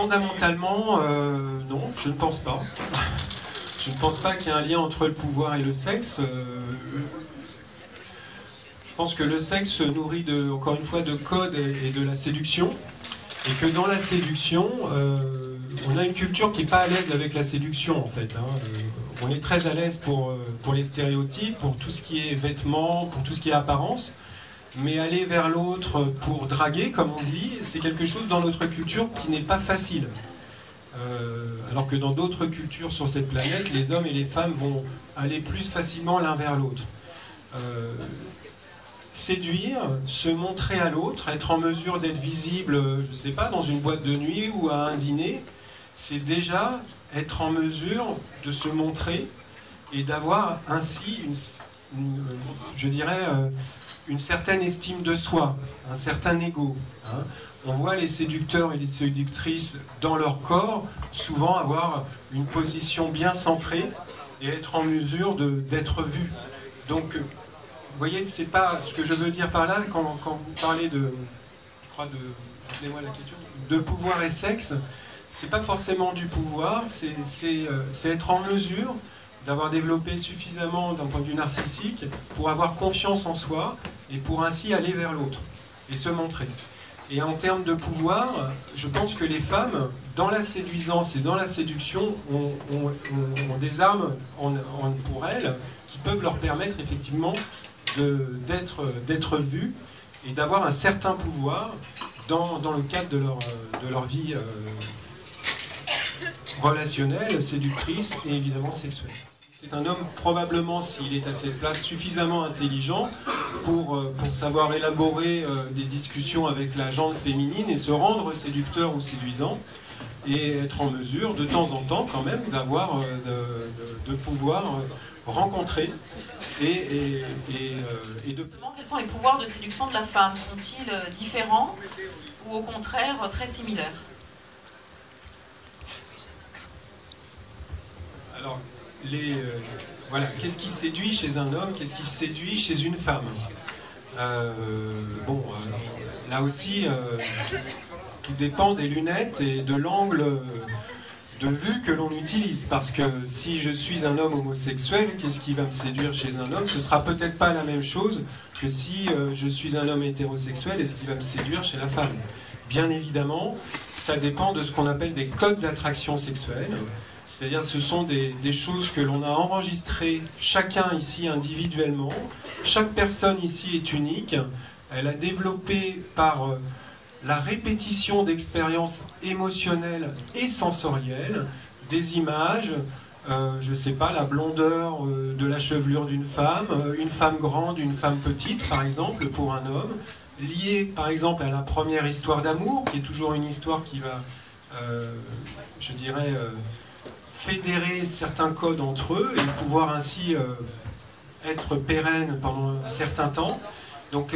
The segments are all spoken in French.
Fondamentalement, non, je ne pense pas. Je ne pense pas qu'il y ait un lien entre le pouvoir et le sexe. Je pense que le sexe se nourrit, encore une fois, de codes et de la séduction. Et que dans la séduction, on a une culture qui n'est pas à l'aise avec la séduction, en fait. On est très à l'aise pour les stéréotypes, pour tout ce qui est vêtements, pour tout ce qui est apparence. Mais aller vers l'autre pour draguer, comme on dit, c'est quelque chose dans notre culture qui n'est pas facile. Alors que dans d'autres cultures sur cette planète, les hommes et les femmes vont aller plus facilement l'un vers l'autre. Séduire, se montrer à l'autre, être en mesure d'être visible, je ne sais pas, dans une boîte de nuit ou à un dîner, c'est déjà être en mesure de se montrer et d'avoir ainsi, je dirais, une certaine estime de soi, un certain ego. On voit les séducteurs et les séductrices dans leur corps souvent avoir une position bien centrée et être en mesure d'être vus. Donc, vous voyez, c'est pas ce que je veux dire par là quand vous parlez rappelez-moi la question, de pouvoir et sexe. C'est pas forcément du pouvoir, c'est être en mesure d'avoir développé suffisamment d'un point de vue narcissique pour avoir confiance en soi et pour ainsi aller vers l'autre et se montrer. Et en termes de pouvoir, je pense que les femmes, dans la séduisance et dans la séduction, ont des armes pour elles qui peuvent leur permettre effectivement d'être vues et d'avoir un certain pouvoir dans le cadre de leur vie relationnelle, séductrice et évidemment sexuelle. C'est un homme, probablement, s'il est à cette place, suffisamment intelligent pour savoir élaborer des discussions avec la gente féminine et se rendre séducteur ou séduisant et être en mesure, de temps en temps, quand même, d'avoir, de pouvoir rencontrer et de... Quels sont les pouvoirs de séduction de la femme? Sont-ils différents ou au contraire très similaires? Alors, voilà, qu'est-ce qui séduit chez un homme, qu'est-ce qui séduit chez une femme? Là aussi, tout dépend des lunettes et de l'angle de vue que l'on utilise. Parce que si je suis un homme homosexuel, qu'est-ce qui va me séduire chez un homme? Ce sera peut-être pas la même chose que si je suis un homme hétérosexuel et ce qui va me séduire chez la femme. Bien évidemment, ça dépend de ce qu'on appelle des codes d'attraction sexuelle. C'est-à-dire ce sont des choses que l'on a enregistrées chacun ici individuellement. Chaque personne ici est unique. Elle a développé par la répétition d'expériences émotionnelles et sensorielles des images, je ne sais pas, la blondeur de la chevelure d'une femme, une femme grande, une femme petite, par exemple, pour un homme, liée par exemple à la première histoire d'amour, qui est toujours une histoire qui va, je dirais, fédérer certains codes entre eux et pouvoir ainsi être pérenne pendant un certain temps. Donc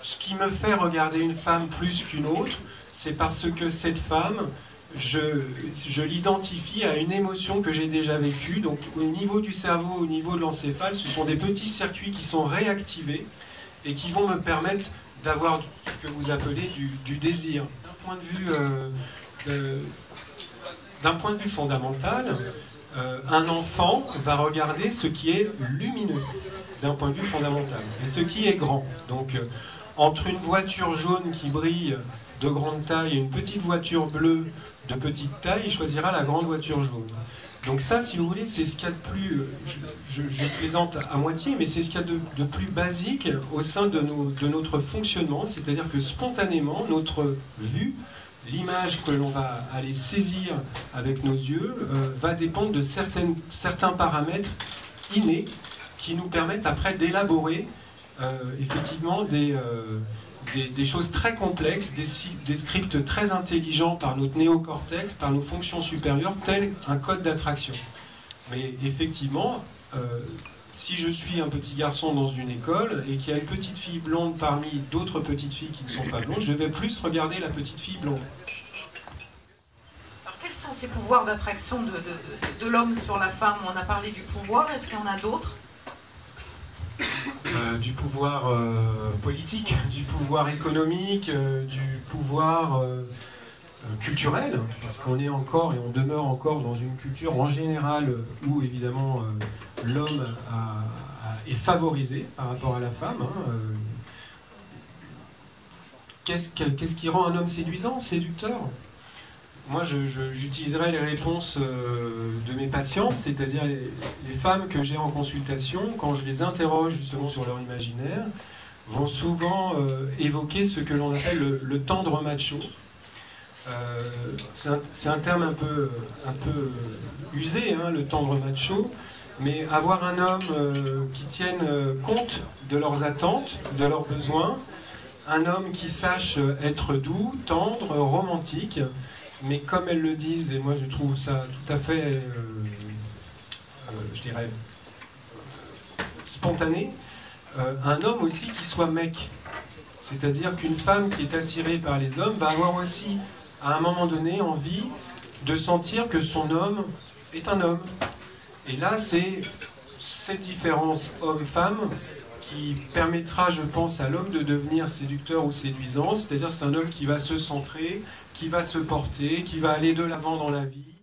ce qui me fait regarder une femme plus qu'une autre, c'est parce que cette femme, je l'identifie à une émotion que j'ai déjà vécue. Donc au niveau du cerveau, au niveau de l'encéphale, ce sont des petits circuits qui sont réactivés et qui vont me permettre d'avoir ce que vous appelez du désir. D'un point de vue fondamental, un enfant va regarder ce qui est lumineux, d'un point de vue fondamental, et ce qui est grand. Donc, entre une voiture jaune qui brille de grande taille et une petite voiture bleue de petite taille, il choisira la grande voiture jaune. Donc ça, si vous voulez, c'est ce qu'il y a de plus, je plaisante à moitié, mais c'est ce qu'il y a de plus basique au sein de notre fonctionnement, c'est-à-dire que spontanément, notre vue, l'image que l'on va aller saisir avec nos yeux va dépendre de certains paramètres innés qui nous permettent après d'élaborer effectivement des choses très complexes, des scripts très intelligents par notre néocortex, par nos fonctions supérieures, tels un code d'attraction. Mais effectivement, si je suis un petit garçon dans une école et qu'il y a une petite fille blonde parmi d'autres petites filles qui ne sont pas blondes, je vais plus regarder la petite fille blonde. Alors quels sont ces pouvoirs d'attraction de l'homme sur la femme? On a parlé du pouvoir, est-ce qu'il y en a d'autres? Du pouvoir politique, du pouvoir économique, du pouvoir culturelle, parce qu'on est encore et on demeure encore dans une culture en général où évidemment l'homme est favorisé par rapport à la femme. Qu'est-ce qui rend un homme séduisant, séducteur? Moi, j'utiliserai les réponses de mes patientes, c'est-à-dire les femmes que j'ai en consultation, quand je les interroge justement sur leur imaginaire, vont souvent évoquer ce que l'on appelle le tendre macho. C'est un terme un peu usé, hein, le tendre macho, mais avoir un homme qui tienne compte de leurs attentes, de leurs besoins, un homme qui sache être doux, tendre, romantique, mais comme elles le disent, et moi je trouve ça tout à fait, je dirais, spontané, un homme aussi qui soit mec. C'est-à-dire qu'une femme qui est attirée par les hommes va avoir aussi, à un moment donné, envie de sentir que son homme est un homme. Et là, c'est cette différence homme-femme qui permettra, je pense, à l'homme de devenir séducteur ou séduisant. C'est-à-dire c'est un homme qui va se centrer, qui va se porter, qui va aller de l'avant dans la vie,